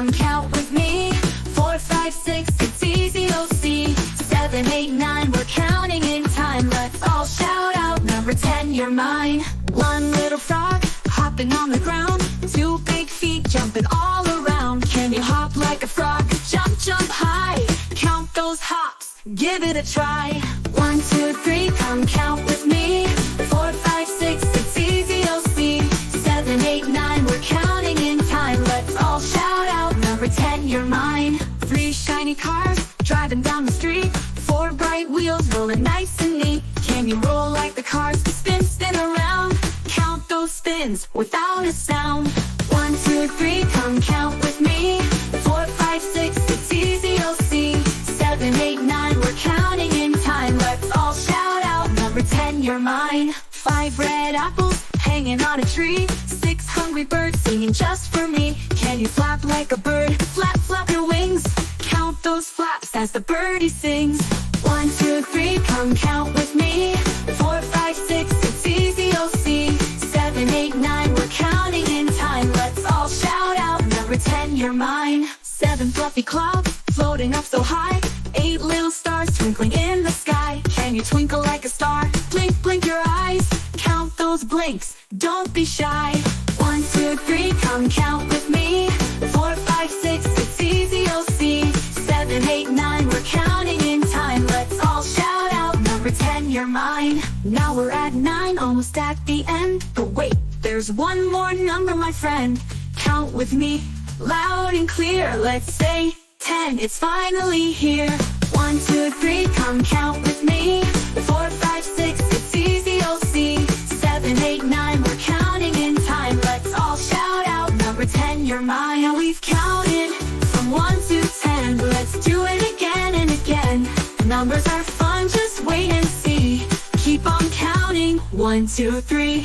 come count with me. 4, 5, 6, it's easy, you'll see. 7, 8, 9, we're counting in time. Let's all shout out, number 10, you're mine. One little frog, hopping on the ground. 2 big feet, jumping all around. Can you hop like a frog? Jump, jump high. Count those hops, give it a try. 1, 2, 3, come count with me. 4, 5, 6, it's easy, you'll see. 7, 8, 9, we're counting in time. Let's all shout out, number 10, you're mine. 3 shiny cars, driving down the street. 4 bright wheels, rolling nice and neat. Can you roll like the cars? Spin, spin around. Count those spins without a sound. 1, 2, 3, come count with me. 4, 5, 6, it's easy, you'll see. 7, 8, 9, we're counting in time. Let's all shout out, number 10, you're mine. 5 red apples, hanging on a tree. 6 hungry birds, singing just for me. Can you flap like a bird? Flap, flap your wings. Count those flaps as the birdie sings. 1, 2, 3, come count with me. 4, 5, 6, it's easy, you'll see. 7, 8, 9, we're counting in time. Let's all shout out, number 10, you're mine. 7 fluffy clouds, floating up so high. 8 little stars, twinkling in the sky. Can you twinkle like a star? Blink, blink your eyes. Count those blinks, don't be shy. 1, 2, 3, come count with me. 4, 5, 6, it's easy, you'll see. 7, 8, 9, we're counting in time. Let's all shout out, number 10, you're mine. Now we're at 9, almost at the end. But wait, there's one more number, my friend. Count with me, loud and clear. Let's say 10, it's finally here. 1, 2, 3, come count with me. 4, 5, 6, it's easy, you'll see. 7, 8, 9, we're counting in time. Let's all shout out, number 10, you're mine. Now we've counted from 1 to 10. Let's do it again and again. Numbers are fun, just wait and see. Keep on counting, 1, 2, 3.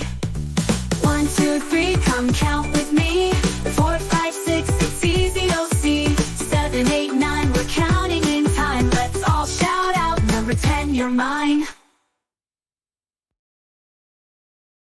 1, 2, 3, come count with me. 4, 5, 6, it's easy, you'll see. 7, 8, 9, we're counting in time. Let's all shout out, number 10, you're mine.